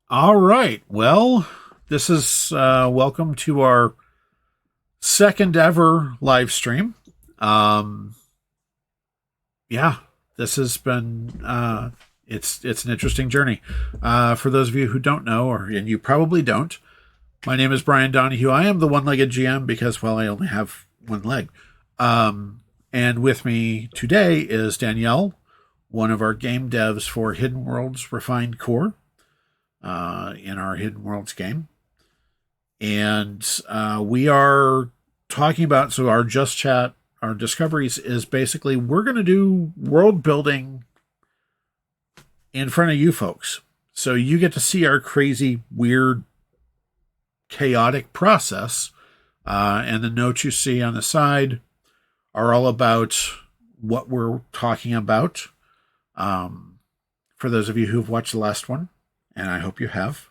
All right. Well, this is welcome to our second ever live stream. Um, yeah, this has been it's an interesting journey. For those of you who don't know, and you probably don't, my name is Brian Donahue. I am the one-legged GM because, well, I only have one leg. And with me today is Danielle, one of our game devs for Hidden Worlds Refined Core in our Hidden Worlds game. And we are talking about, so our Just Chat, our discoveries is basically we're going to do world building in front of you folks. So you get to see our crazy, weird, chaotic process. And the notes you see on the side are all about what we're talking about. For those of you who've watched the last one, and I hope you have,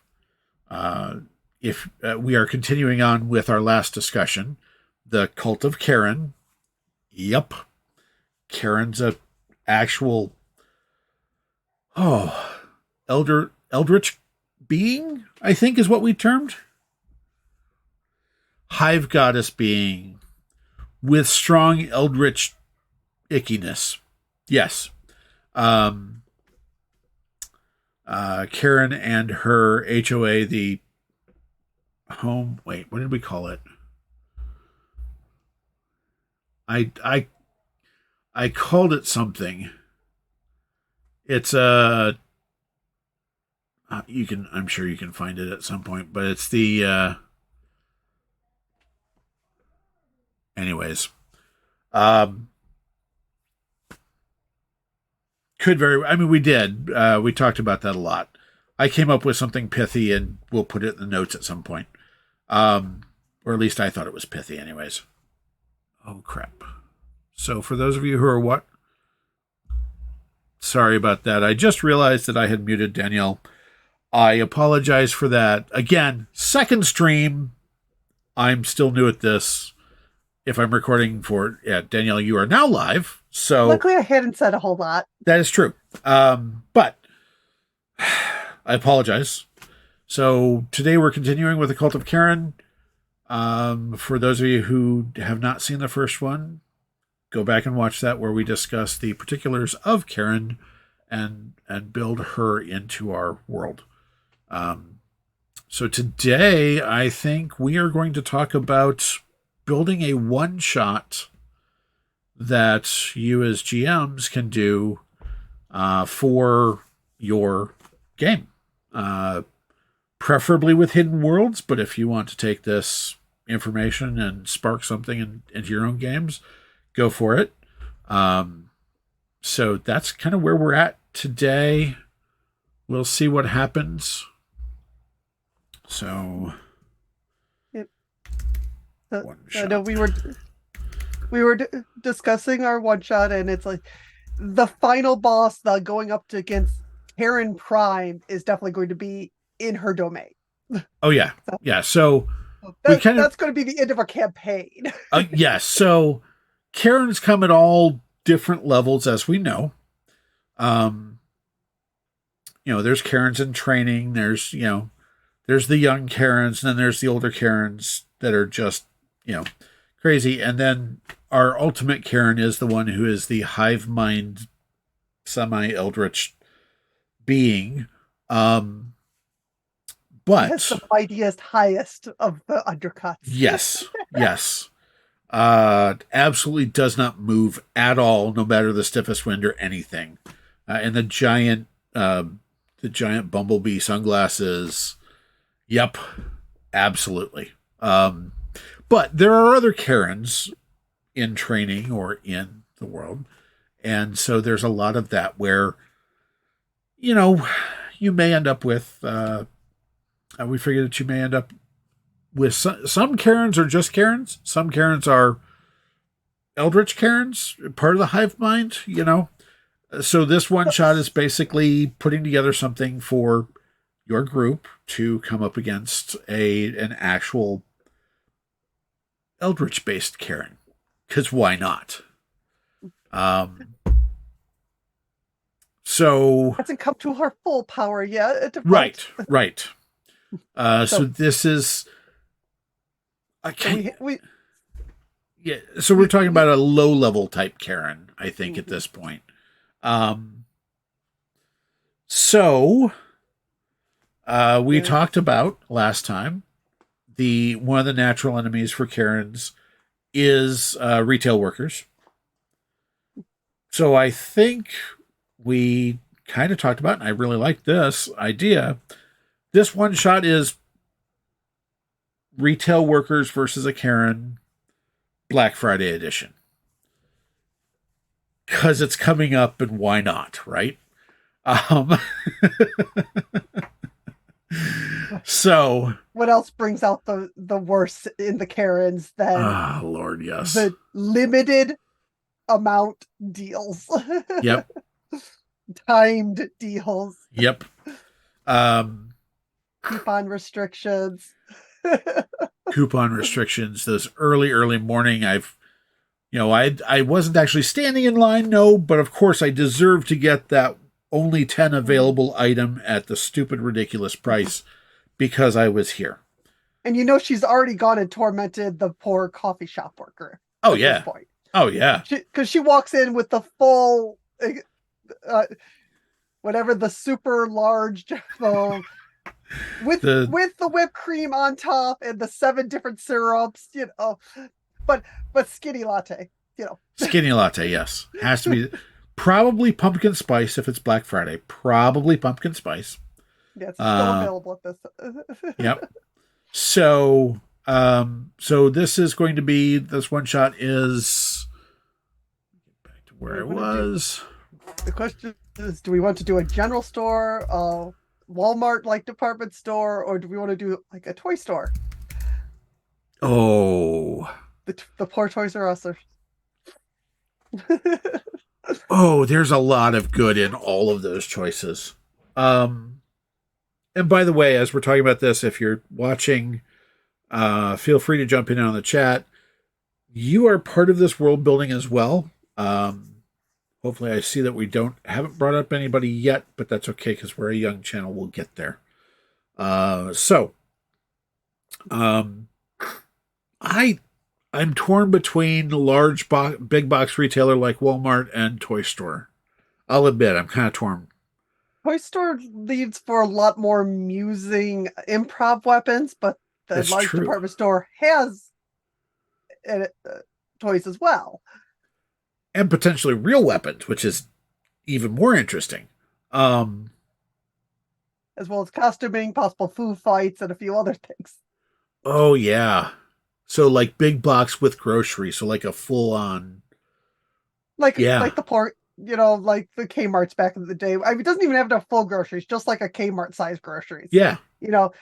if we are continuing on with our last discussion, the cult of Karen. Yep, Karen's a actual eldritch being, I think is what we termed hive goddess being with strong eldritch ickiness. Yes. Karen and her HOA, the home. Wait, what did we call it? I I I called it something. It's you can. I'm sure you can find it at some point, but it's the. Anyways, um, could very. I mean, we did. We talked about that a lot. I came up with something pithy, and we'll put it in the notes at some point. Or at least I thought it was pithy, anyways. Oh crap! So for those of you who are what? Sorry about that. I just realized that I had muted Danielle. I apologize for that. Again, second stream. I'm still new at this. If I'm recording for, yeah, Danielle, you are now live. So Luckily, I hadn't said a whole lot. that is true. But I apologize. So today we're continuing with the Cult of Karen. For those of you who have not seen the first one, go back and watch that where we discuss the particulars of Karen and build her into our world. So today I think we are going to talk about building a one-shot that you as GMs can do for your game. Preferably with Hidden Worlds, but if you want to take this information and spark something into your own games, go for it. So that's kind of where we're at today. We'll see what happens. So, Yep. one shot. No, we were discussing our one shot, and it's like the final boss, the going up against Karen Prime, is definitely going to be in her domain. Oh yeah, So yeah. So we that, kind of that's going to be the end of our campaign. yes. So Karen's come at all different levels, as we know. Um, there's Karens in training. There's the young Karens, and then there's the older Karens that are just, crazy. And then our ultimate Karen is the one who is the hive mind, semi eldritch being. She has But the mightiest, highest of the undercuts. yes, yes. Absolutely does not move at all, no matter the stiffest wind or anything. And the giant bumblebee sunglasses. Yep, absolutely. But there are other Karens in training or in the world, and so there's a lot of that where, you may end up with. We figured that you may end up with some Karens are just Karens. Some Karens are Eldritch Karens, part of the hive mind. So this one shot is basically putting together something for your group to come up against an actual Eldritch based Karen. Because why not? Um, So hasn't come to her full power yet. right. So So- this is So we yeah. So we're talking about a low level type Karen, I think, at this point. So we Yeah. talked about last time one of the natural enemies for Karens is retail workers. So I think we kind of talked about, and I really like this idea. This one shot is retail workers versus a Karen Black Friday edition. Because it's coming up, and why not, right? So what else brings out the worst in the Karens than Lord, yes. the limited amount deals. Yep. Timed deals. Yep. Coupon restrictions. Coupon restrictions. Those early morning. I wasn't actually standing in line, no, but of course I deserve to get that only 10 available item at the stupid, ridiculous price because I was here. And she's already gone and tormented the poor coffee shop worker. Oh, yeah. Oh, yeah. Because she walks in with the full, whatever, the super large with the whipped cream on top and the 7 different syrups, but skinny latte, Skinny latte, yes. Has to be probably pumpkin spice if it's Black Friday. Probably pumpkin spice. Yeah, it's still available at this. Yep. So this one shot is back to where I was. The question is, do we want to do a general store, Walmart like department store, or do we want to do like a toy store? Oh, the poor Toys R Us. Oh, there's a lot of good in all of those choices. And by the way, as we're talking about this, if you're watching, feel free to jump in on the chat. You are part of this world building as well. Hopefully I see that we haven't brought up anybody yet, but that's okay because we're a young channel. We'll get there. I'm torn between big box retailer like Walmart and toy store. I'll admit I'm kind of torn. Toy store leads for a lot more amusing improv weapons, but the large department store has toys as well. And potentially real weapons, which is even more interesting. As well as costuming, possible food fights, and a few other things. Oh, yeah. So like big box with groceries. So like a full on. Like the pork, like the Kmart's back in the day. I mean, it doesn't even have enough full groceries, just like a Kmart size groceries. Yeah.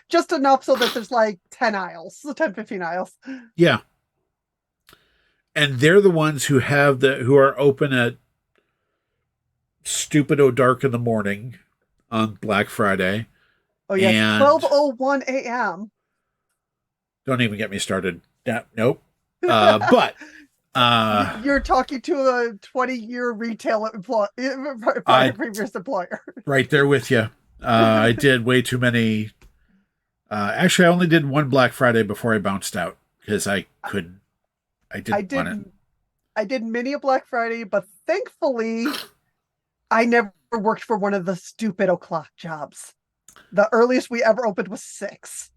Just enough so that there's like 10 aisles, 10, 15 aisles. Yeah. And they're the ones who are open at stupido dark in the morning on Black Friday. Oh yeah, 12:01 a.m. Don't even get me started. Nope. But you're talking to a 20-year retail previous employer. Right there with you. I did way too many. Actually, I only did one Black Friday before I bounced out because I couldn't. I did many a Black Friday, but thankfully, I never worked for one of the stupid o'clock jobs. The earliest we ever opened was 6.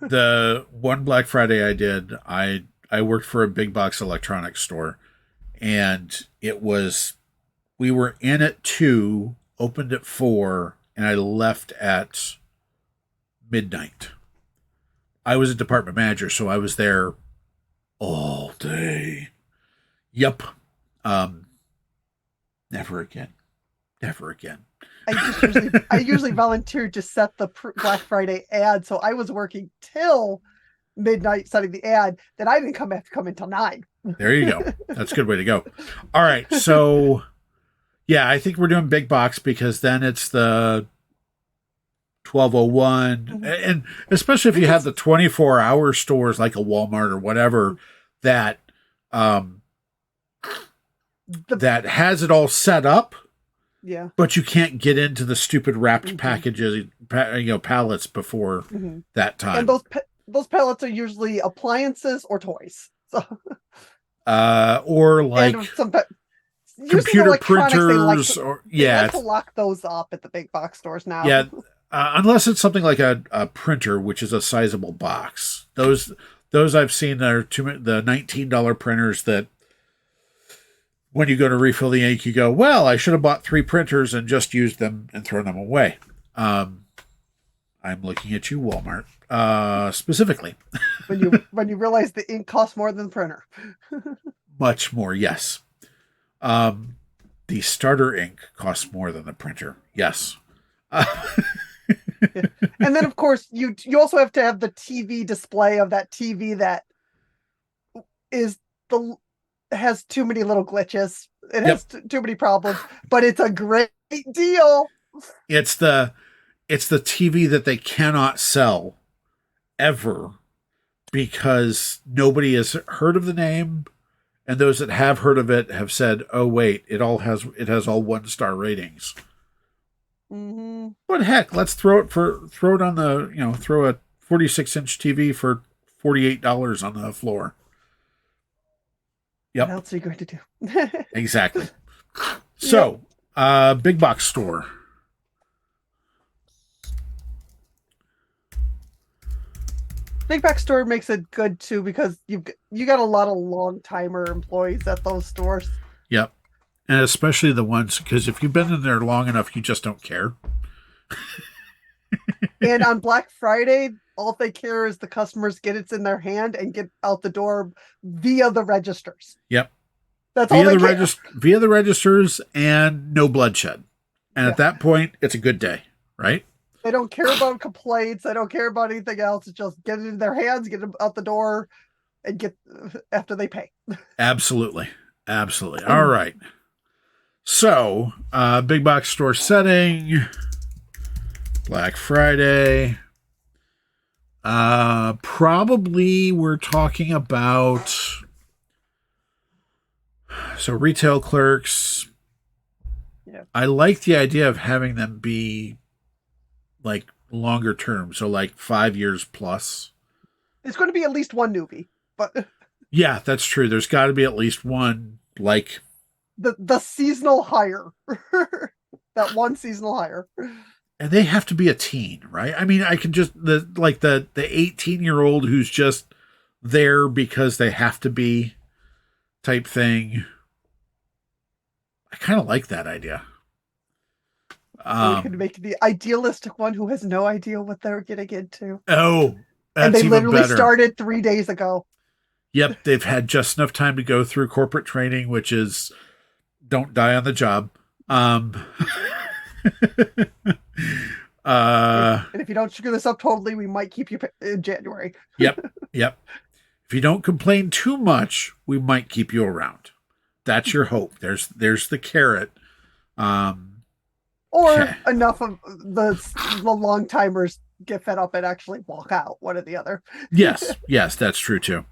The one Black Friday I did, I worked for a big box electronics store, and we were in at 2, opened at 4, and I left at midnight. I was a department manager, so I was there all day. Yep. Never again. I usually volunteered to set the Black Friday ad, so I was working till midnight setting the ad. Then I didn't have to come until 9. There you go. That's a good way to go. All right, so yeah, I think we're doing big box because then it's the 12:01, and especially if you have the 24-hour stores like a Walmart or whatever that that has it all set up. Yeah. But you can't get into the stupid wrapped Mhm. packages, pallets before Hmm. that And time. those pellets are usually appliances or toys. So Or like and some pe- using computer electronics, printers, or they yeah, like to lock those up at the big box stores now. yeah. Unless it's something like a printer, which is a sizable box. Those I've seen are the $19 printers that when you go to refill the ink, you go, well, I should have bought 3 printers and just used them and thrown them away. Um, I'm looking at you, Walmart, specifically. When you realize the ink costs more than the printer. Much more, yes. Um, the starter ink costs more than the printer. Yes. Yeah. And then of course you also have to have the TV display of that TV that is the has too many little glitches. It Yep. has too many problems, but it's a great deal. It's the TV that they cannot sell ever because nobody has heard of the name, and those that have heard of it have said, "Oh wait, it has all 1-star ratings." Mm-hmm. But heck, let's throw it on the throw a 46-inch TV for $48 on the floor. What Yep, else are you going to do? exactly. So, big box store. Big box store makes it good too because you got a lot of long timer employees at those stores. Yep, and especially the ones because if you've been in there long enough, you just don't care. And on Black Friday, all they care is the customers get it in their hand and get out the door via the registers. Yep, That's all they care. via the registers and no bloodshed. And Yeah. at that point, it's a good day, right? They don't care about complaints. They don't care about anything else. It's just get it in their hands, get them out the door, and get after they pay. Absolutely. Absolutely. All right. So, big box store setting, Black Friday. Probably we're talking about retail clerks. Yeah. I like the idea of having them be like longer term, so like 5 years plus. It's going to be at least one newbie, but yeah, that's true. There's got to be at least one, like the seasonal hire, that one seasonal hire, and they have to be a teen, right? I mean, I can just the 18-year-old who's just there because they have to be type thing. I kind of like that idea. We could make the idealistic one who has no idea what they're getting into. Oh, that's and they even literally better. Started 3 days ago. Yep, they've had just enough time to go through corporate training, which is don't die on the job. And if you don't screw this up totally, we might keep you in January. Yep. If you don't complain too much, we might keep you around. That's your hope. There's the carrot. Or enough of the long timers get fed up and actually walk out, one or the other. yes, that's true too.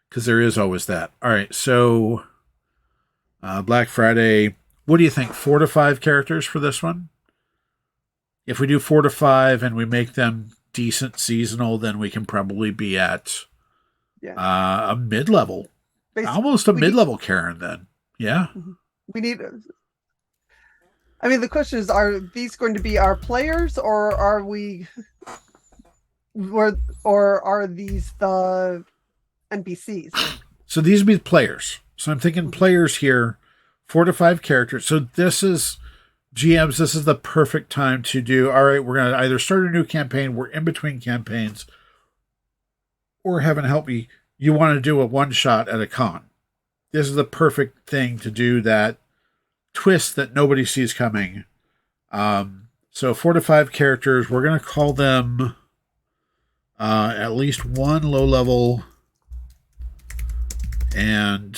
Because there is always that. All right, so Black Friday. What do you think? 4 to 5 characters for this one? If we do 4 to 5 and we make them decent seasonal, then we can probably be at a mid-level. Almost a mid-level Karen then. Yeah. We need... I mean, the question is, are these going to be our players or are we... or are these the NPCs? So these would be players. So I'm thinking players here, 4 to 5 characters. So this is... GMs, this is the perfect time to do, all right, we're going to either start a new campaign, we're in between campaigns, or heaven help me, you want to do a one-shot at a con. This is the perfect thing to do that twist that nobody sees coming. So 4 to 5 characters, we're going to call them at least 1 low-level and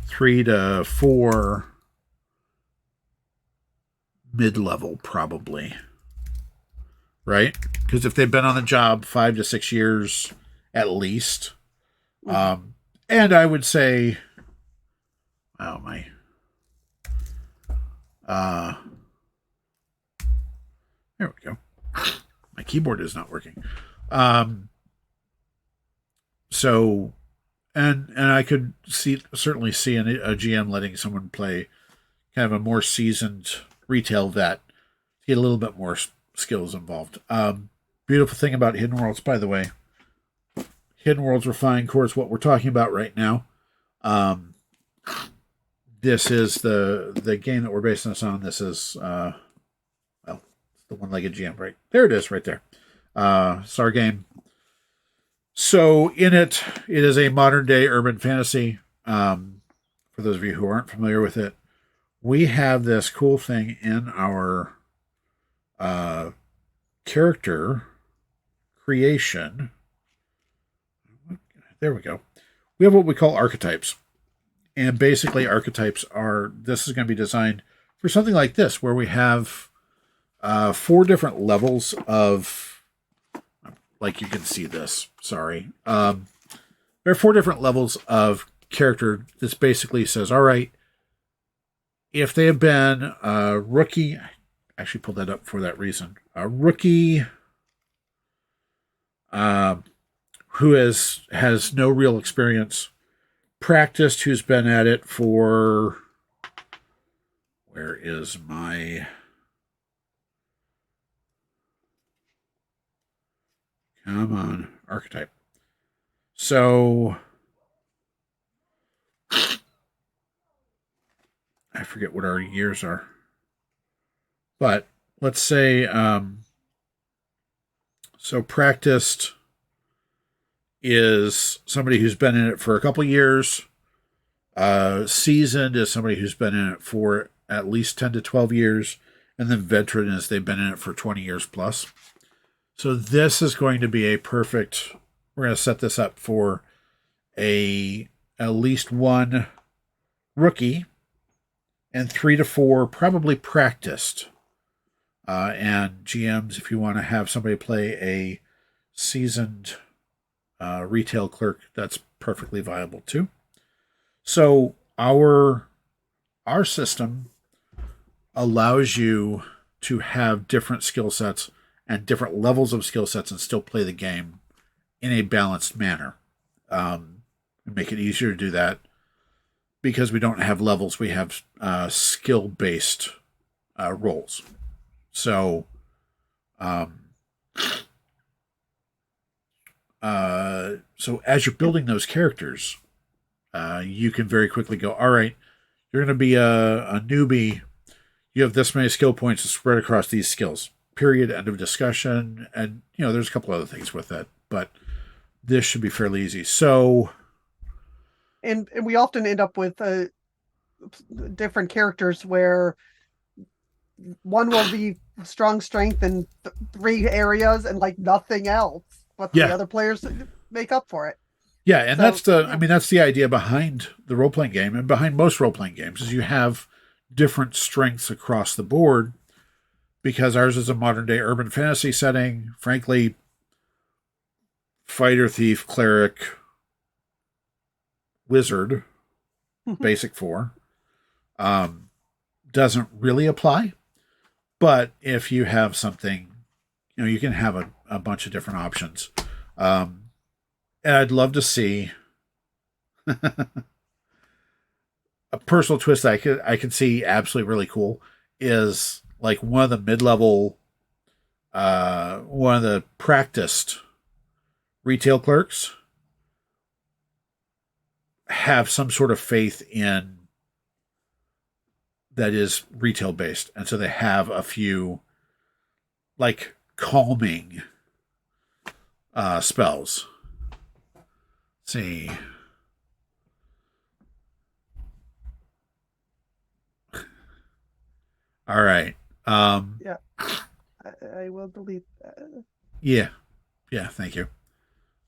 3 to 4 mid-level, probably, right? Because if they've been on the job 5 to 6 years at least, and I would say, Uh, there we go. My keyboard is not working. Um, so, and I could certainly see a GM letting someone play kind of a more seasoned retail vet to get a little bit more skills involved. Beautiful thing about Hidden Worlds, by the way, Hidden Worlds Refined Core is what we're talking about right now. This is the game that we're basing this on. This is the one-legged GM, right? There it is, right there. It's our game. So in it is a modern-day urban fantasy. For those of you who aren't familiar with it, we have this cool thing in our character creation. There we go. We have what we call archetypes. And basically archetypes this is going to be designed for something like this, where we have 4 different levels of, like you can see this, sorry. There are 4 different levels of character. This basically says, all right, if they have been a rookie, I actually pulled that up for that reason, a rookie who has no real experience, practiced, who's been at it for, where is my, come on, archetype. So I forget what our years are, but let's say so practiced is somebody who's been in it for a couple years. Seasoned is somebody who's been in it for at least 10 to 12 years. And then veteran is they've been in it for 20 years plus. So this is going to be a perfect, we're going to set this up for at least 1 rookie and 3 to 4 probably practiced. And GMs, if you want to have somebody play a seasoned retail clerk, that's perfectly viable too. So our system allows you to have different skill sets and different levels of skill sets and still play the game in a balanced manner. Make it easier to do that because we don't have levels. We have skill-based roles. So so as you're building those characters, you can very quickly go, all right, you're going to be a newbie. You have this many skill points to spread across these skills. Period. End of discussion. And, there's a couple other things with that, but this should be fairly easy. So, and we often end up with different characters where one will be strong strength in 3 areas and like nothing else, but the other players make up for it. Yeah, and that's the idea behind the role-playing game and behind most role-playing games is you have different strengths across the board because ours is a modern-day urban fantasy setting. Frankly, fighter, thief, cleric, wizard, basic 4, doesn't really apply. But if you have something, you can have a bunch of different options. And I'd love to see a personal twist that I could see absolutely really cool is like one of the mid-level, one of the practiced retail clerks have some sort of faith in that is retail based. And so they have a few like calming spells. Let's see. All right. Yeah. I will delete that. Yeah. Yeah, thank you.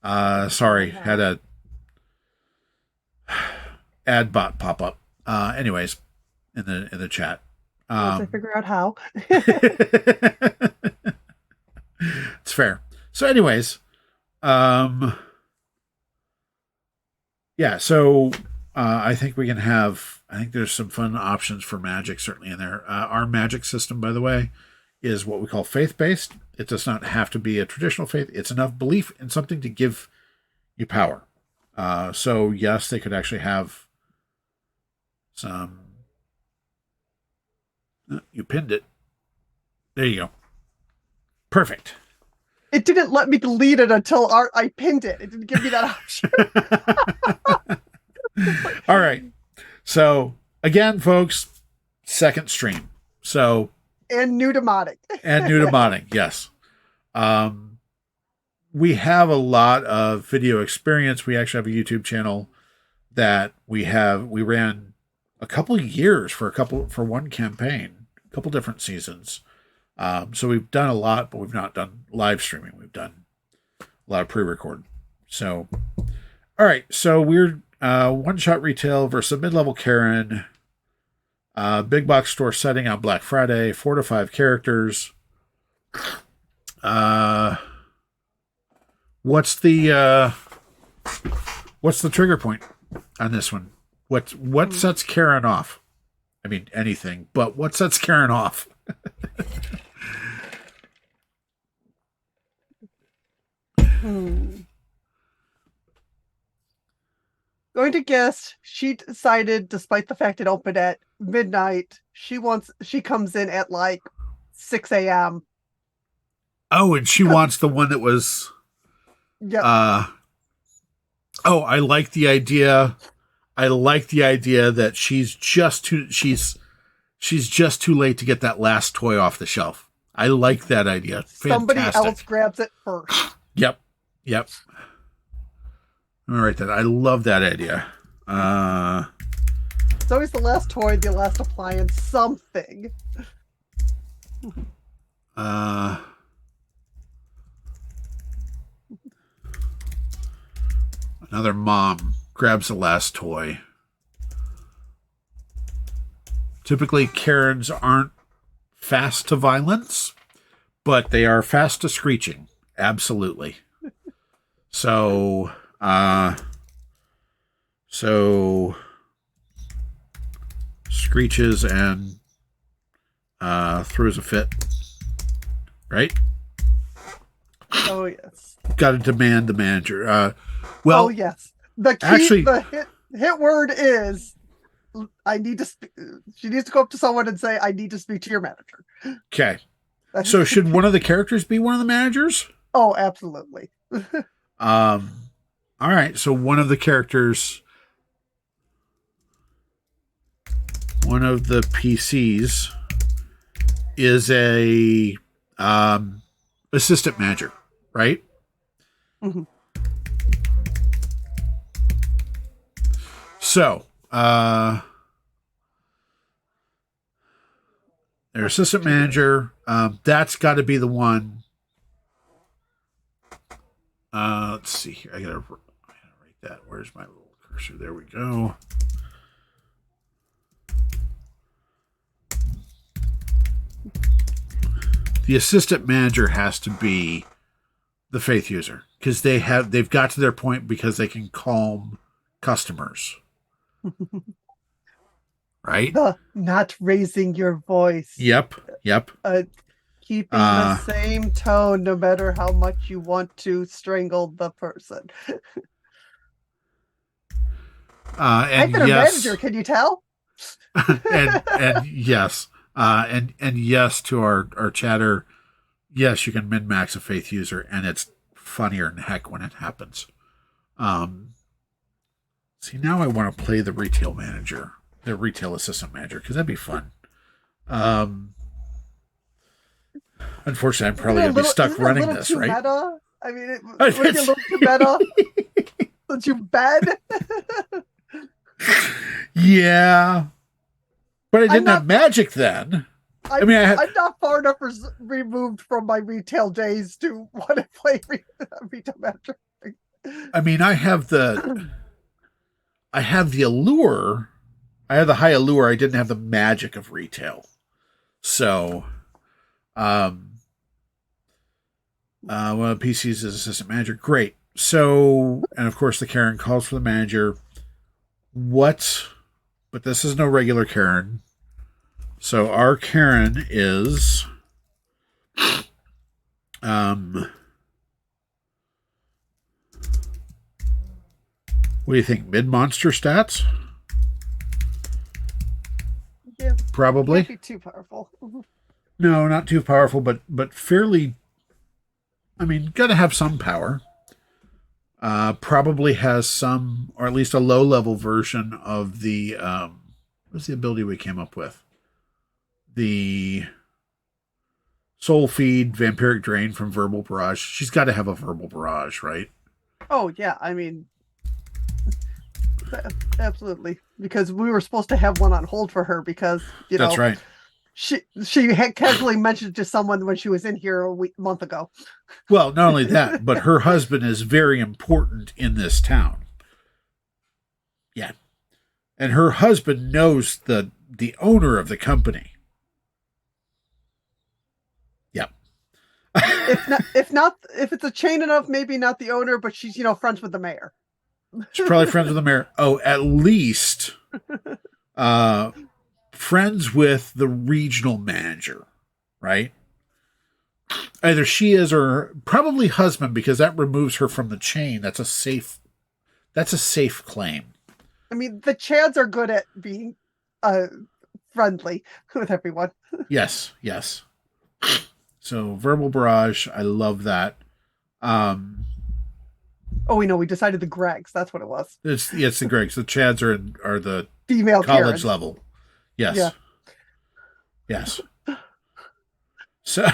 Sorry, had a ad bot pop up. Anyways, in the chat. Once I figure out how. It's fair. So anyways, yeah, so I think we can have I think there's some fun options for magic certainly in there. Our magic system, by the way, is what we call faith-based. It does not have to be a traditional faith. It's enough belief in something to give you power. So yes, they could actually have some. You pinned it. There you go. Perfect. It didn't let me delete it until I pinned it. It didn't give me that option. All right. So again, folks, second stream. So and new demonic. And new demonic, yes. We have a lot of video experience. We actually have a YouTube channel that we ran a couple of years for one campaign, a couple different seasons. So we've done a lot, but we've not done live streaming. We've done a lot of pre-record. So, all right. So we're one-shot retail versus mid-level Karen. Big box store setting on Black Friday. 4 to 5 characters. What's the trigger point on this one? What sets Karen off? I mean, anything, but what sets Karen off? Going to guess she decided, despite the fact it opened at midnight, she comes in at like 6 a.m. Oh, and she wants the one that was. Yeah. I like the idea. I like the idea that she's just too late to get that last toy off the shelf. I like that idea. Somebody Fantastic. else grabs it first. Yep. All right, then. I love that idea. It's always the last toy, the last appliance, something. Another mom grabs the last toy. Typically, Karens aren't fast to violence, but they are fast to screeching. Absolutely. So screeches and throws a fit. Right? Oh, yes. Got to demand the manager. Oh, yes. The key, actually, the hit word is, she needs to go up to someone and say, I need to speak to your manager. Okay. So should one of the characters be one of the managers? Oh, absolutely. All right. So one of the characters, one of the PCs is a assistant manager, right? Mm-hmm. So, their assistant manager, that's got to be the one. Let's see here. I gotta write that. Where's my little cursor? There we go. The assistant manager has to be the faith user because they've got to their point because they can calm customers. Right? Not raising your voice. Yep. Keeping the same tone no matter how much you want to strangle the person. I've been a manager, can you tell? and yes. And yes to our chatter, yes, you can min-max a faith user, and it's funnier than heck when it happens. See, now I want to play the retail assistant manager, because that'd be fun. Unfortunately, I'm probably going to be stuck running this, right? Meta? I mean, it would be a little too meta. Don't you bet? Yeah. But I didn't have magic then. I'm not far enough removed from my retail days to want to play retail manager. I mean, I have the allure. I have the high allure. I didn't have the magic of retail. So, well, PCs as assistant manager. Great. So, and of course the Karen calls for the manager. What but this is no regular Karen. So our Karen is what do you think? Mid-monster stats? Yeah, Probably. can't be too powerful. No, not too powerful, but fairly. I mean, gotta have some power. Probably has some, or at least a low-level version of the. What's the ability we came up with? The Soul Feed, Vampiric Drain from Verbal Barrage. She's got to have a Verbal Barrage, right? Oh yeah, I mean, absolutely. Because we were supposed to have one on hold for her because That's right. she had casually mentioned it to someone when she was in here a month ago. Well, not only that, but her husband is very important in this town. Yeah. And her husband knows the owner of the company. Yep. If it's a chain enough, maybe not the owner, but she's friends with the mayor. She's probably friends with the mayor. Oh, at least friends with the regional manager, right? Either she is or probably husband, because that removes her from the chain. That's a safe claim. I mean, the Chads are good at being friendly with everyone. Yes. So Verbal Barrage, I love that. Oh, we decided the Gregs. That's what it was. It's the Gregs. The Chads are the Female college Karens. level. Yes. Yeah. Yes. So,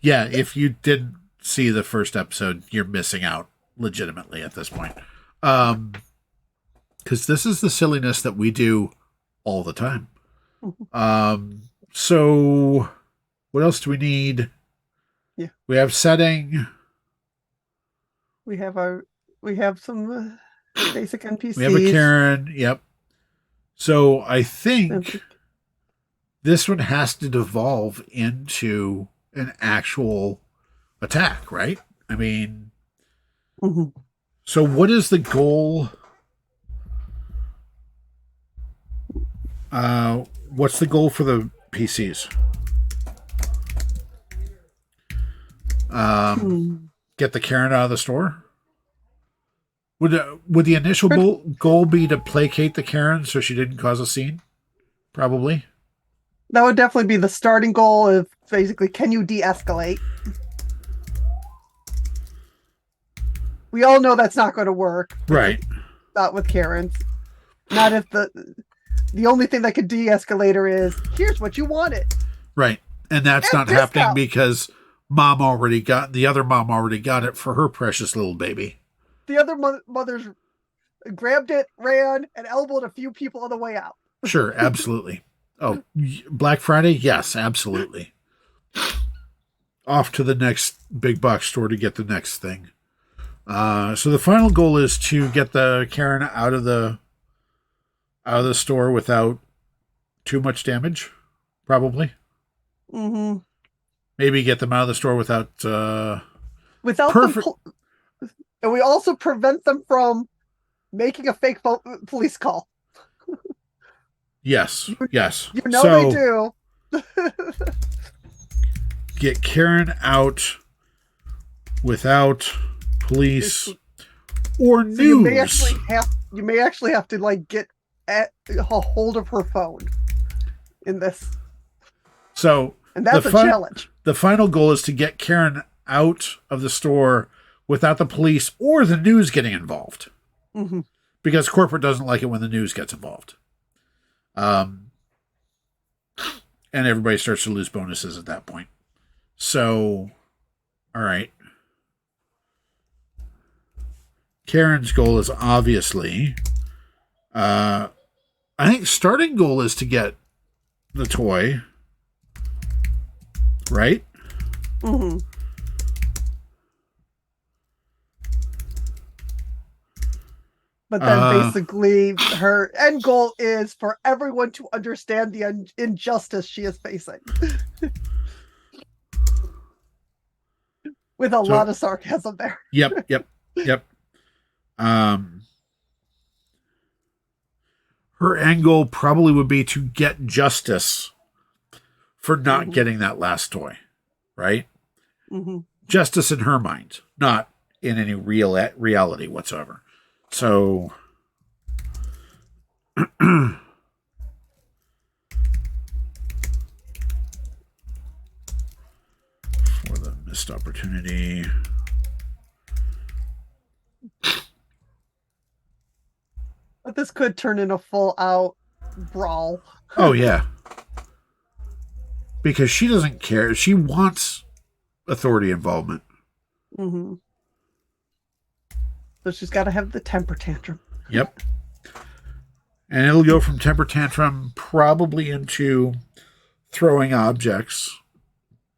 yeah, if you didn't see the first episode, you're missing out legitimately at this point. Because this is the silliness that we do all the time. So what else do we need? Yeah. We have setting. We have some basic NPCs. We have a Karen. Yep. So I think this one has to devolve into an actual attack, right? I mean, So what is the goal? What's the goal for the PCs? Get the Karen out of the store? Would the initial goal be to placate the Karen so she didn't cause a scene? Probably. That would definitely be the starting goal of basically, can you de-escalate? We all know that's not going to work. Right. Not with Karens. Not if the only thing that could de-escalate her is, here's what you wanted. Right. And that's not happening because the other mom already got it for her precious little baby. The other mothers grabbed it, ran, and elbowed a few people on the way out. Sure, absolutely. Oh, Black Friday? Yes, absolutely. Off to the next big box store to get the next thing. So the final goal is to get the Karen out of the store without too much damage, probably. Mm-hmm. Maybe get them out of the store without perfect. And we also prevent them from making a fake police call. Yes. You know they do. Get Karen out without police or news. You may actually have to get a hold of her phone in this. And that's a challenge. The final goal is to get Karen out of the store without the police or the news getting involved. Mm-hmm. Because corporate doesn't like it when the news gets involved. And everybody starts to lose bonuses at that point. So, all right. Karen's goal is obviously, I think starting goal is to get the toy, right? Mm-hmm. But then basically her end goal is for everyone to understand the injustice she is facing. With a lot of sarcasm there. Yep. her end goal probably would be to get justice for not getting that last toy, right? Mm-hmm. Justice in her mind, not in any reality whatsoever. So for the missed opportunity. But this could turn into a full out brawl. Oh yeah. Because she doesn't care. She wants authority involvement. Mm-hmm. So she's got to have the temper tantrum. Yep. And it'll go from temper tantrum probably into throwing objects,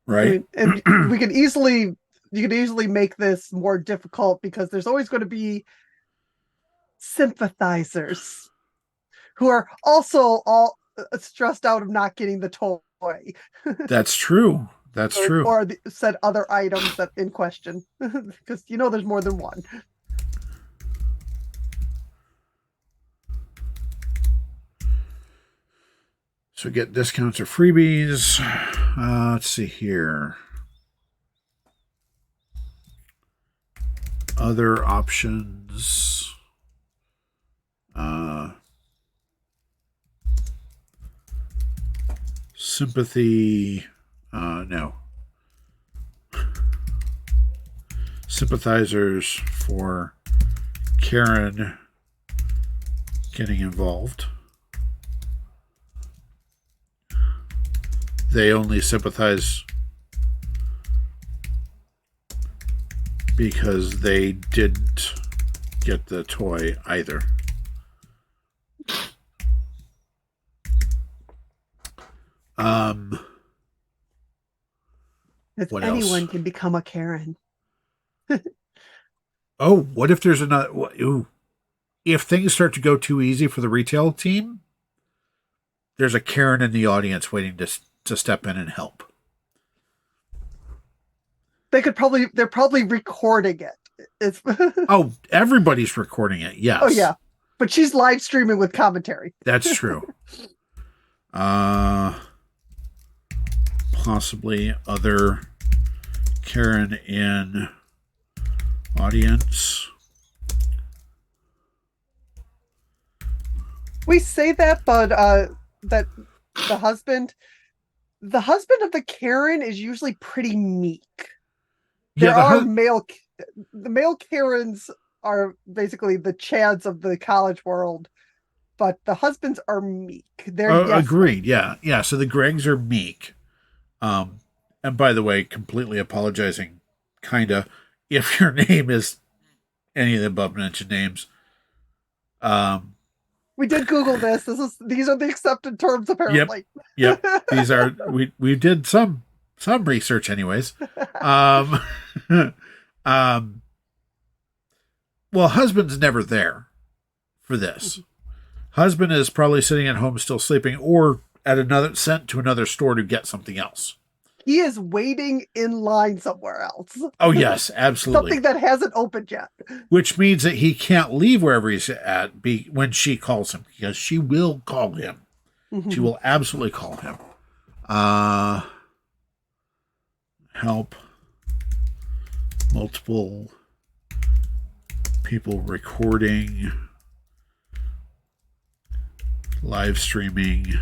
right? I mean, and you could easily make this more difficult because there's always going to be sympathizers who are also all stressed out of not getting the toy. That's true. That's true. Or said other items that in question, because there's more than one. So get discounts or freebies. Let's see here. Other options. Sympathy. No. Sympathizers for Karen getting involved. They only sympathize because they didn't get the toy either. If What anyone else? can become a Karen. Oh, what if there's another? Ooh, if things start to go too easy for the retail team, there's a Karen in the audience waiting to step in and help. They're probably recording it. It's Oh, everybody's recording it. Yes. Oh yeah, but she's live streaming with commentary. That's true. Possibly other Karen in audience. We say that, but that the husband of the Karen is usually pretty meek. There are the male Karens are basically the Chads of the college world, but the husbands are meek. They're yes agreed. Yeah. So the Gregs are meek. And by the way, completely apologizing, kinda, if your name is any of the above mentioned names. We did Google this. These are the accepted terms, apparently. Yep. These are we did some research, anyways. Well, husband's never there for this. Husband is probably sitting at home still sleeping, or sent to another store to get something else. He is waiting in line somewhere else. Oh yes, absolutely. Something that hasn't opened yet. Which means that he can't leave wherever he's at when she calls him, because she will call him. Mm-hmm. She will absolutely call him. Help multiple people recording, live streaming,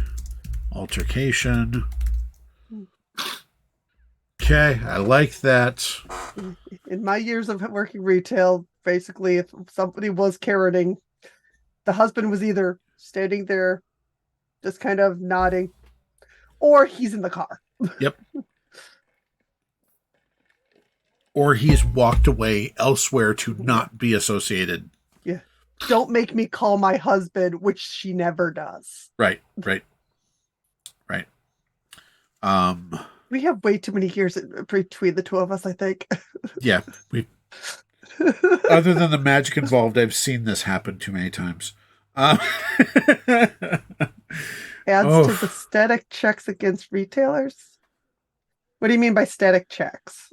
altercation. Okay, I like that. In my years of working retail, basically, if somebody was Karening, the husband was either standing there, just kind of nodding, or he's in the car. Yep. Or he's walked away elsewhere to not be associated. Yeah. Don't make me call my husband, which she never does. Right. We have way too many years between the two of us, I think. Yeah. Other than the magic involved, I've seen this happen too many times. Adds to the static checks against retailers? What do you mean by static checks?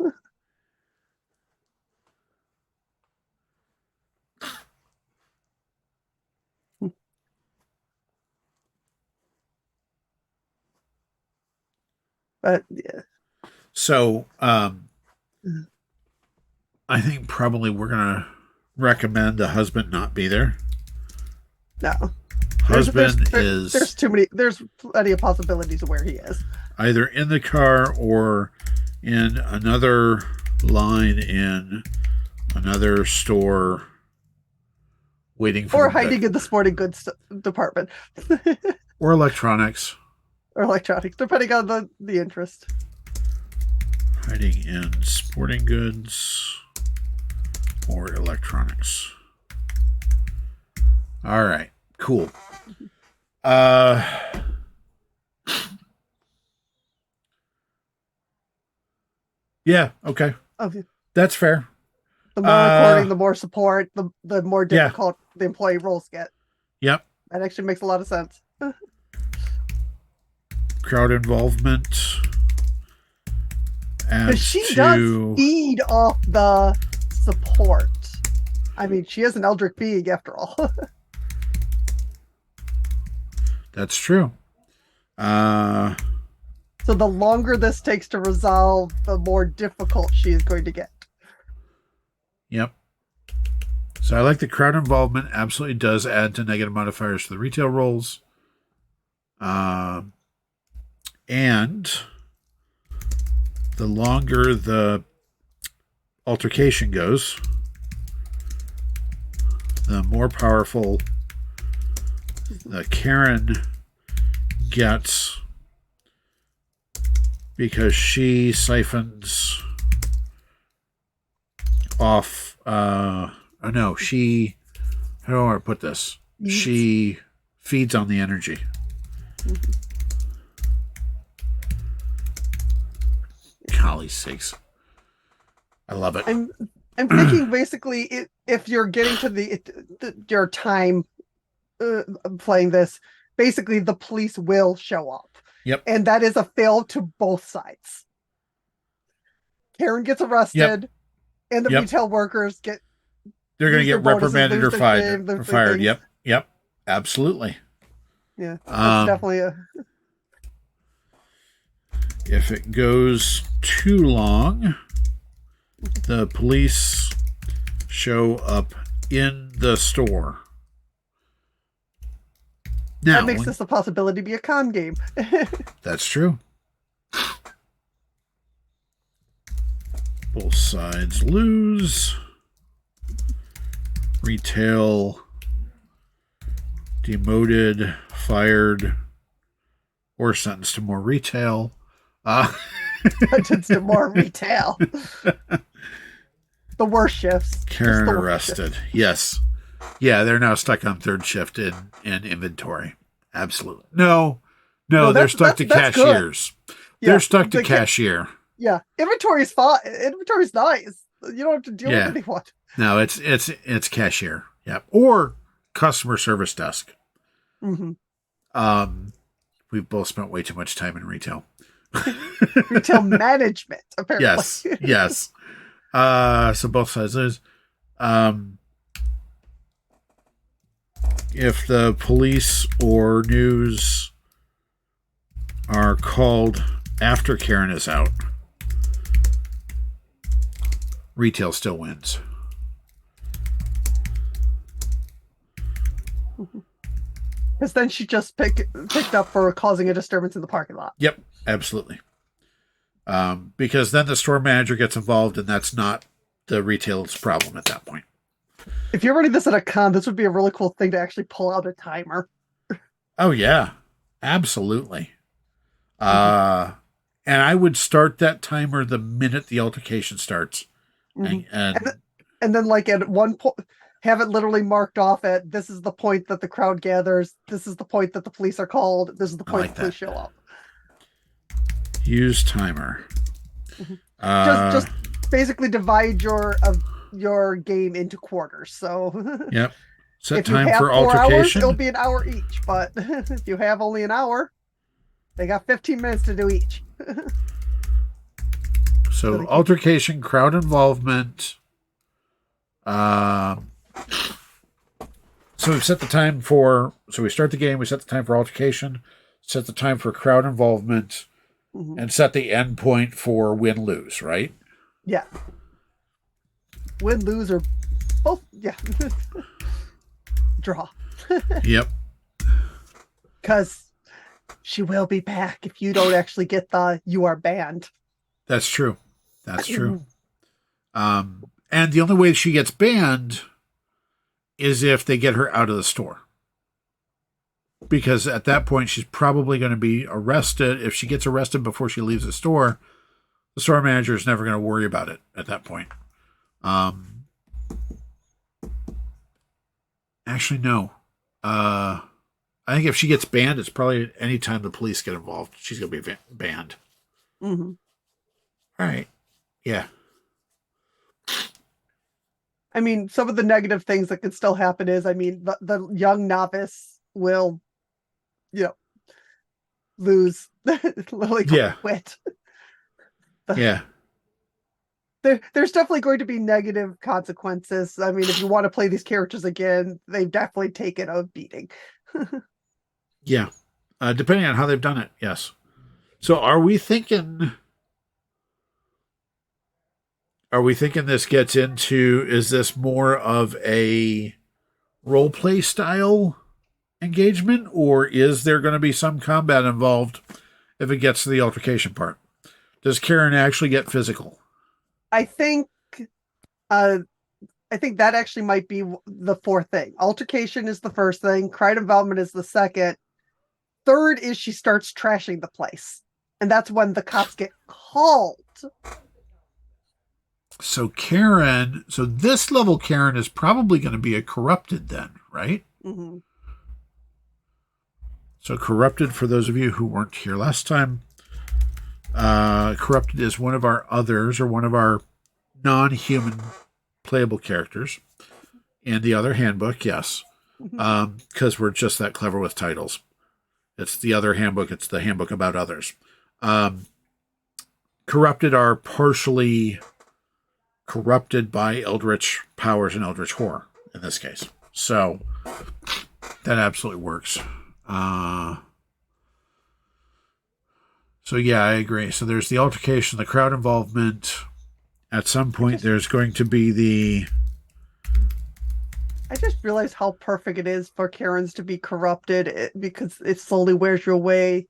But yeah. So, I think probably we're gonna recommend the husband not be there. No. Husband is there's too many, there's plenty of possibilities of where he is. either in the car or in another line in another store waiting for Or them to- hiding in the sporting goods department. or electronics. Or electronics, depending on the interest. Hiding in sporting goods or electronics. All right, cool. Yeah, okay. Okay. That's fair. The more recording, the more support, the more Yeah. difficult the employee roles get. Yep. That actually makes a lot of sense. Crowd involvement. Because she does feed off the support. I mean, she is an Eldritch being after all. That's true. So the longer this takes to resolve, the more difficult she is going to get. Yep. So I like the crowd involvement. Absolutely does add to negative modifiers for the retail rolls. And the longer the altercation goes, the more powerful the Karen gets, because she siphons off she, how do I want to put this? She feeds on the energy. Golly sakes. I love it. I'm thinking basically if you're getting to your time playing this, basically the police will show up. Yep. And that is a fail to both sides. Karen gets arrested, and the retail workers they're going to get reprimanded or fired. Yep. Absolutely. Yeah. That's definitely if it goes too long, the police show up in the store. Now, that makes this a possibility to be a con game. That's true. Both sides lose. Retail demoted, fired, or sentenced to more retail. Sentenced to more retail. The worst shifts. Karen arrested. Yes. Yeah, they're now stuck on third shift in inventory. Absolutely. No, they're stuck to cashiers. They're stuck to cashier. Yeah, inventory's fine. Inventory's nice. You don't have to deal with anyone. No, it's cashier. Yep, or customer service desk. Mm-hmm. We've both spent way too much time in retail. Retail management, apparently. Yes. So both sides lose. If the police or news are called after Karen is out, retail still wins. Because then she just picked up for causing a disturbance in the parking lot. Yep, absolutely. Because then the store manager gets involved, and that's not the retail's problem at that point. If you're running this at a con, this would be a really cool thing to actually pull out a timer. Oh, yeah. Absolutely. And I would start that timer the minute the altercation starts. Mm-hmm. And then like at one point, have it literally marked off at, this is the point that the crowd gathers. This is the point that the police are called. This is the point the police show up. Use timer. Mm-hmm. Just basically divide your game into quarters. So yep. Set if time you have for 4 altercation. Hours, it'll be an hour each. But if you have only an hour, they got 15 minutes to do each. So altercation, crowd involvement. So we've set the time for. So we start the game. We set the time for altercation. Set the time for crowd involvement. Mhm. and set the end point for win lose, right? Yeah. Win, lose, or both. Yeah. Draw. Yep, Because she will be back if you don't actually get the you are banned. that's true. That's true. And the only way she gets banned is if they get her out of the store. Because at that point, she's probably going to be arrested. If she gets arrested before she leaves the store manager is never going to worry about it at that point. Actually, no. I think if she gets banned, it's probably any time the police get involved, she's going to be banned. Mm-hmm. All right. Yeah. I mean, some of the negative things that can still happen is, I mean, the young novice will, you know, lose, literally Yeah. quit. Yeah. There's definitely going to be negative consequences. I mean, if you want to play these characters again, they've definitely taken a beating. Yeah. Depending on how they've done it, yes. So are we thinking this gets into, is this more of a role play style engagement, or is there going to be some combat involved if it gets to the altercation part? Does Karen actually get physical? I think uh I think that actually might be the fourth thing. Altercation is the first thing, crowd involvement is the second. Third is she starts trashing the place. And that's when the cops get called. So this level Karen is probably going to be a corrupted then, right? Mm-hmm. So corrupted, for those of you who weren't here last time, corrupted is one of our others, or one of our non-human playable characters in the other handbook, yes. Because we're just that clever with titles. It's the other handbook. It's the handbook about others. Corrupted are partially corrupted by eldritch powers and eldritch horror in this case. So that absolutely works. So yeah, I agree. So there's the altercation, the crowd involvement. At some point, there's going to be the... I just realized how perfect it is for Karens to be corrupted because it slowly wears you away.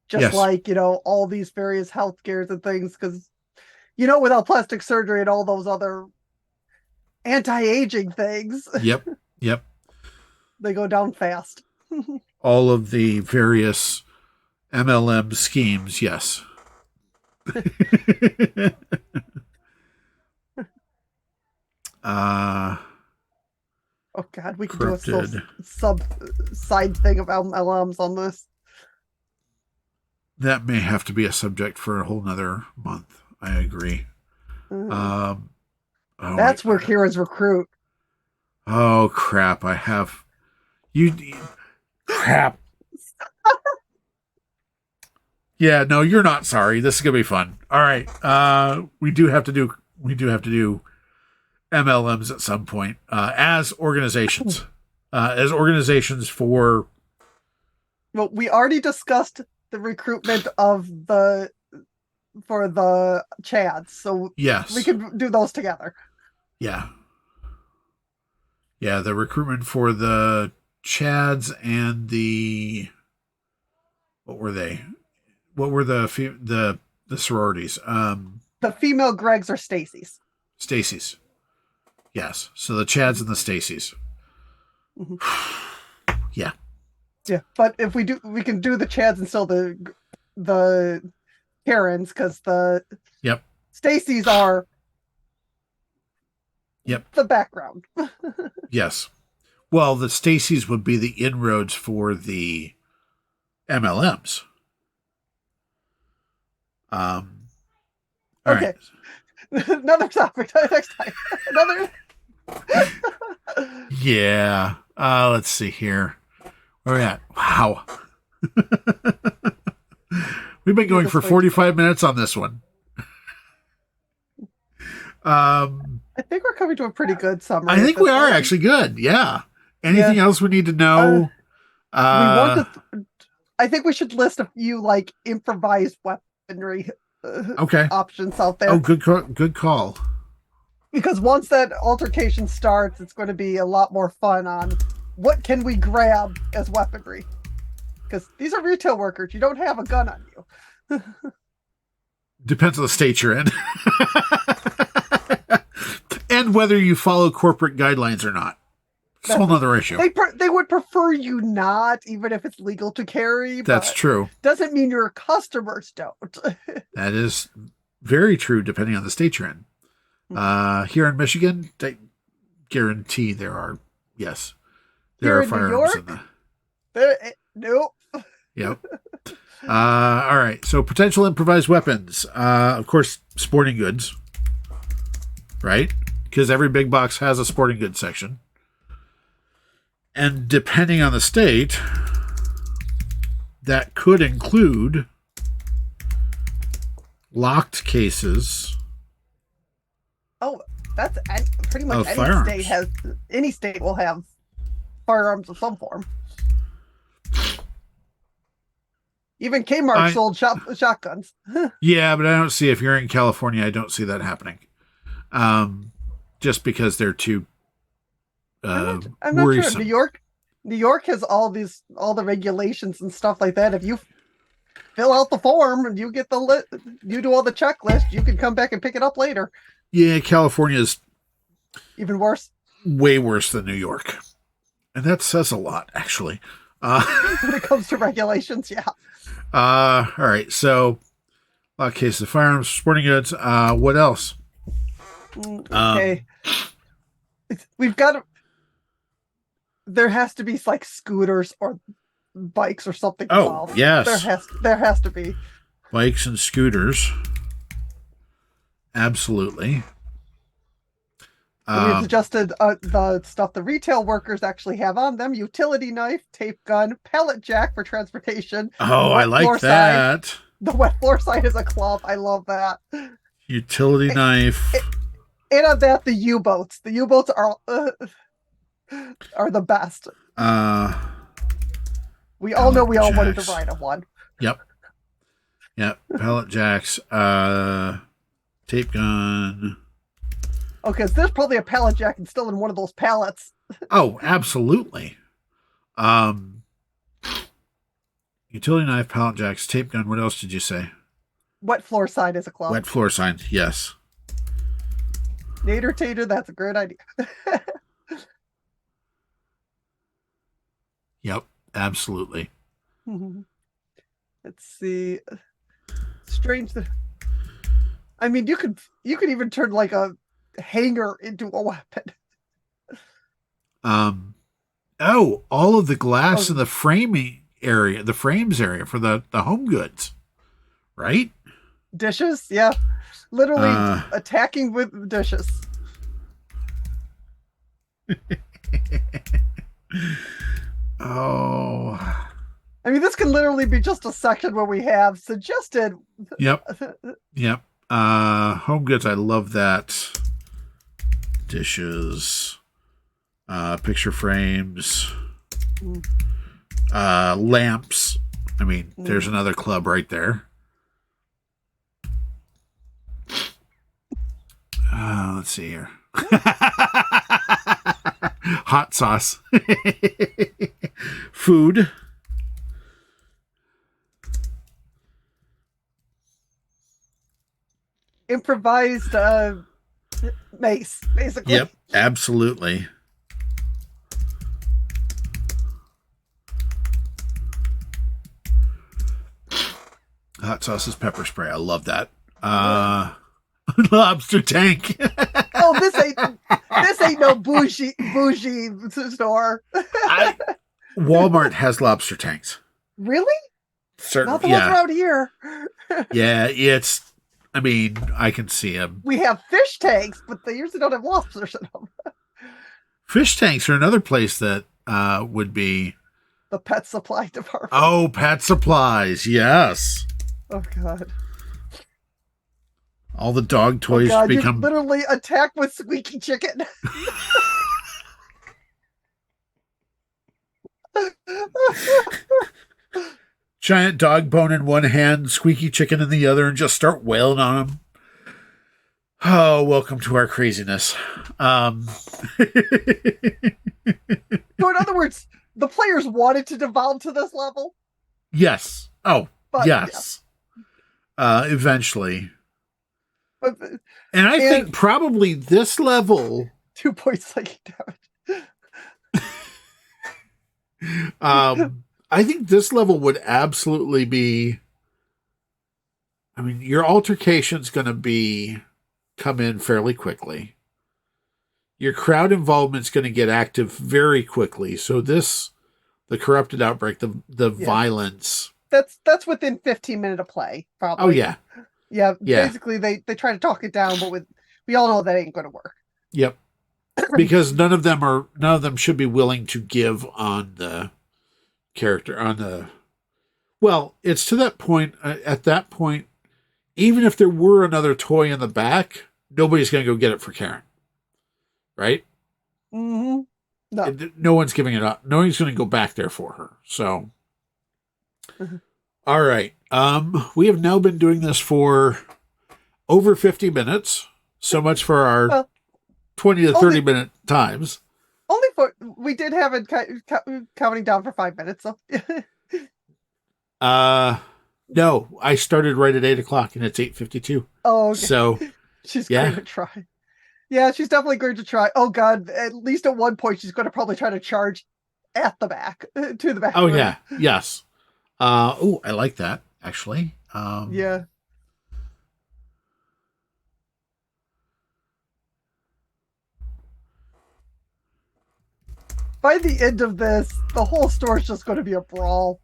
Just Yes. like, all these various health cares and things. Because, without plastic surgery and all those other anti-aging things, Yep. they go down fast. All of the various MLM schemes, yes. Oh God, we could corrupted. do a sub side thing about MLMs on this. That may have to be a subject for a whole nother month. I agree. That's where Kira's recruit. Oh crap! I have you. Crap. Yeah, no, you're not sorry. This is gonna be fun. All right. We do have to do MLMs at some point as organizations. For. Well, we already discussed the recruitment for the Chads, so Yes, we can do those together. Yeah, the recruitment for the Chads and the, what were they? What were the sororities? The female Gregs are Stacy's. Stacy's. Yes. So the Chads and the Stacy's. Mm-hmm. Yeah. Yeah, but if we can do the Chads and still the Karens, because the Stacy's are the background. Yes. Well, the Stacy's would be the inroads for the MLMs. Okay. Right. Another topic next time. Another. Yeah. Let's see here. Where are we at? Wow. We've been going for 45 minutes on this one. I think we're coming to a pretty good summary. I think we are actually good. Yeah. Anything else we need to know? I think we should list a few improvised weapons weaponry Okay. options out there. Oh, good call. Because once that altercation starts, it's going to be a lot more fun on what can we grab as weaponry. Because these are retail workers. You don't have a gun on you. Depends on the state you're in. And whether you follow corporate guidelines or not. It's a whole other issue. They would prefer you not, even if it's legal to carry. That's true. Doesn't mean your customers don't. That is very true, depending on the state you're in. Here in Michigan, I guarantee there are, yes, there are firearms in the... Nope. Yep. All right. So potential improvised weapons. Of course, sporting goods. Right? Because every big box has a sporting goods section. And depending on the state, that could include locked cases. Oh, that's pretty much any firearms. state has. Any state will have firearms of some form. Even Kmart sold shotguns. Yeah, but I don't see, if you're in California, I don't see that happening. Just because they're too I'm not worrisome. sure. New York has all the regulations and stuff like that. If you fill out the form and you get you do all the checklist, you can come back and pick it up later. Yeah, California's even worse. Way worse than New York. And that says a lot, actually. When it comes to regulations, yeah. All right, so a lot of cases of firearms, sporting goods. What else? Okay. We've got there has to be like scooters or bikes or something involved. Yes. There has to be. Bikes and scooters. Absolutely. We've adjusted the stuff the retail workers actually have on them: utility knife, tape gun, pallet jack for transportation. Oh, I like that. Sign. The wet floor sign is a club. I love that. Utility knife. And on that, the U-boats. The U-boats are the best. We all know we all wanted to ride on one. Yep. Pallet jacks. Tape gun. Oh, because there's probably a pallet jack still in one of those pallets. Oh, absolutely. Utility knife, pallet jacks, tape gun. What else did you say? Wet floor sign is a club. Wet floor sign, yes. Nader Tater, that's a great idea. Yep, absolutely. Let's see. Strange. I mean, you could even turn like a hanger into a weapon. All of the glass in the framing area, the frames area for the home goods, right? Dishes, yeah. Literally attacking with dishes. Oh. I mean, this can literally be just a section where we have suggested. Yep. Home goods, I love that. Dishes. Picture frames. Lamps. I mean, there's another club right there. Let's see here. Hot sauce. Food. Improvised mace, basically. Yep, absolutely. Hot sauce is pepper spray. I love that. Lobster tank. Oh, this ain't no bougie store. Walmart has lobster tanks. Really? Certainly. Not the ones around here. Yeah, I mean, I can see them. We have fish tanks, but they usually don't have lobsters in them. Fish tanks are another place that would be the pet supply department. Oh, pet supplies. Yes. Oh, God. All the dog toys become... You literally attack with squeaky chicken. giant dog bone in one hand, squeaky chicken in the other, and just start wailing on him. Oh, welcome to our craziness. So in other words, the players wanted to devolve to this level. Yes. Oh, but yes. Eventually. But, and I think probably this level 2 points psychic damage. I think this level would absolutely be. I mean, your altercation's going to come in fairly quickly. Your crowd involvement's going to get active very quickly. So the corrupted outbreak, the violence. That's within 15 minutes of play, probably. Oh yeah. Yeah. Basically, they try to talk it down, but we all know that ain't going to work. Yep. Because none of them should be willing to give on the character well, it's to that point. At that point, even if there were another toy in the back, nobody's going to go get it for Karen, right? Mm-hmm. No one's giving it up. No one's going to go back there for her. So, all right. We have now been doing this for over 50 minutes. So much for our 20 to 30 minute times. Only we did have it counting down for 5 minutes. So. No, I started right at 8:00 and it's 8:52. Oh, okay. So she's going to try. Yeah, she's definitely going to try. Oh God, at least at one point she's going to probably try to charge at the back to the back. Oh yeah, yes. Oh, I like that actually. Yeah. By the end of this, the whole store is just going to be a brawl.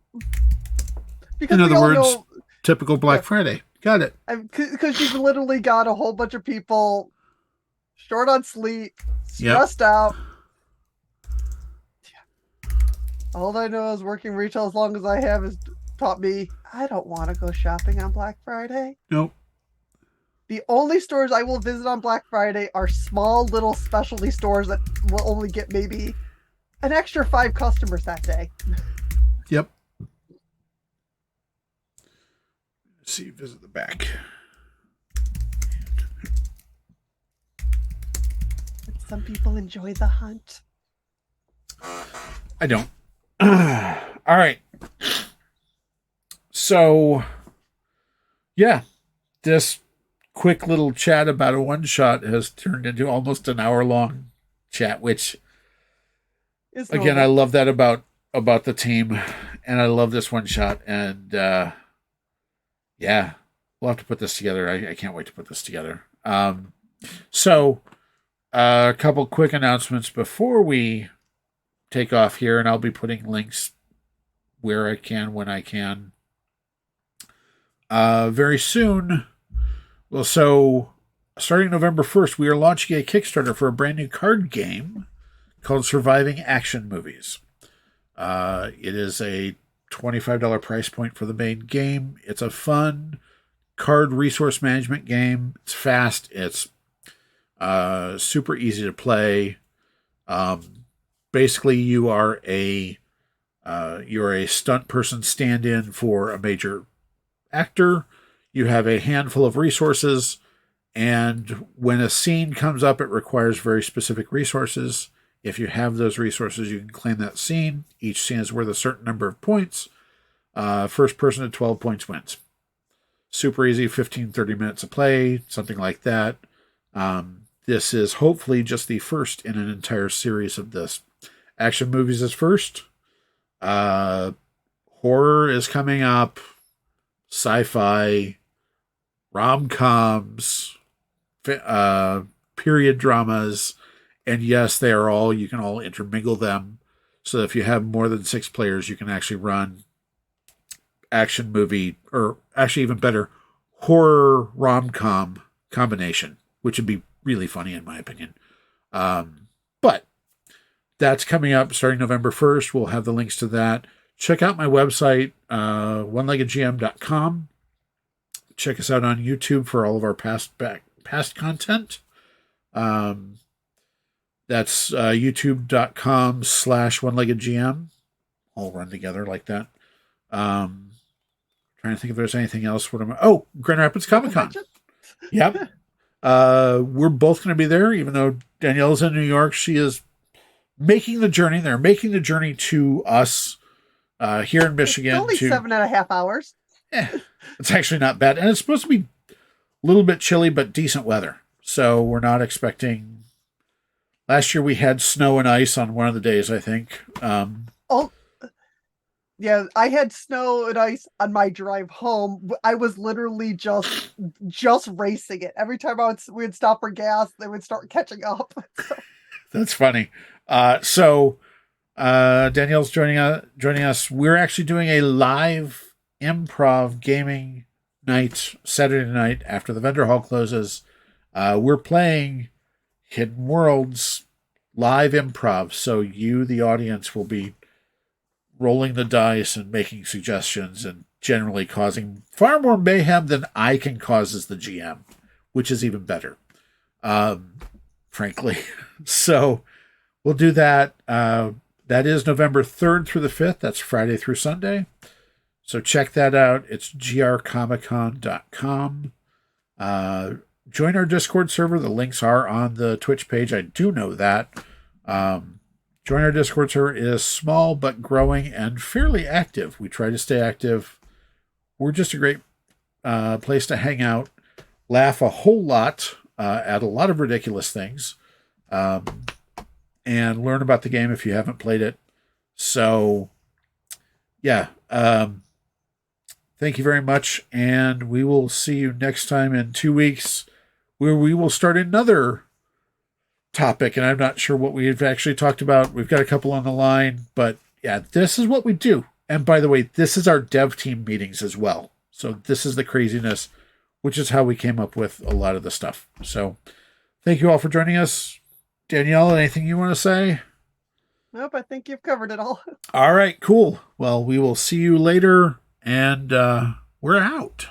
Because in other words, typical Black Friday. Got it. Because you've literally got a whole bunch of people short on sleep, stressed out. All I know is working retail as long as I have has taught me I don't want to go shopping on Black Friday. Nope. The only stores I will visit on Black Friday are small little specialty stores that will only get maybe an extra 5 customers that day. Yep. Let's see, visit the back. Some people enjoy the hunt. I don't. All right. So, yeah, this quick little chat about a one-shot has turned into almost an hour-long chat, which, again, I love that about the team, and I love this one-shot, and yeah, we'll have to put this together. I can't wait to put this together. So, a couple quick announcements before we take off here, and I'll be putting links where I can, when I can. Very soon. Well, so starting November 1st, we are launching a Kickstarter for a brand new card game called Surviving Action Movies. It is a $25 price point for the main game. It's a fun card resource management game. It's fast. It's super easy to play. Basically, you're a stunt person stand-in for a major actor. You have a handful of resources, and when a scene comes up, it requires very specific resources. If you have those resources, you can claim that scene. Each scene is worth a certain number of points. First person to 12 points wins. Super easy, 15, 30 minutes of play, something like that. This is hopefully just the first in an entire series of this. Action Movies is first. Horror is coming up. Sci-fi. Rom-coms. Period dramas. And yes, you can all intermingle them. So if you have more than 6 players, you can actually run action movie, or actually even better, horror rom-com combination, which would be really funny in my opinion. But that's coming up starting November 1st. We'll have the links to that. Check out my website, oneleggedgm.com. Check us out on YouTube for all of our past content. That's youtube.com/oneleggedgm. All run together like that. Trying to think if there's anything else. Grand Rapids Comic Con. Yep. We're both going to be there, even though Danielle's in New York. She is making the journey. They're making the journey to us here in Michigan. It's only 7.5 hours. It's actually not bad. And it's supposed to be a little bit chilly, but decent weather. So we're not expecting... Last year we had snow and ice on one of the days, I think. Yeah, I had snow and ice on my drive home. I was literally just racing it. Every time we would stop for gas, they would start catching up. That's funny. So Danielle's joining us. We're actually doing a live improv gaming night Saturday night after the vendor hall closes. We're playing Hidden Worlds live improv. So you, the audience, will be rolling the dice and making suggestions and generally causing far more mayhem than I can cause as the GM, which is even better, frankly. So we'll do that. That is November 3rd through the 5th. That's Friday through Sunday. So check that out. It's grcomiccon.com. Join our Discord server. The links are on the Twitch page. I do know that. Join our Discord server. It is small but growing and fairly active. We try to stay active. We're just a great place to hang out, laugh a whole lot at a lot of ridiculous things, and learn about the game if you haven't played it. So, yeah. Thank you very much, and we will see you next time in 2 weeks, where we will start another topic, and I'm not sure what we've actually talked about. We've got a couple on the line, but yeah, this is what we do. And by the way, this is our dev team meetings as well. So this is the craziness, which is how we came up with a lot of the stuff. So thank you all for joining us. Danielle, anything you want to say? Nope, I think you've covered it all. All right, cool. Well, we will see you later, and we're out.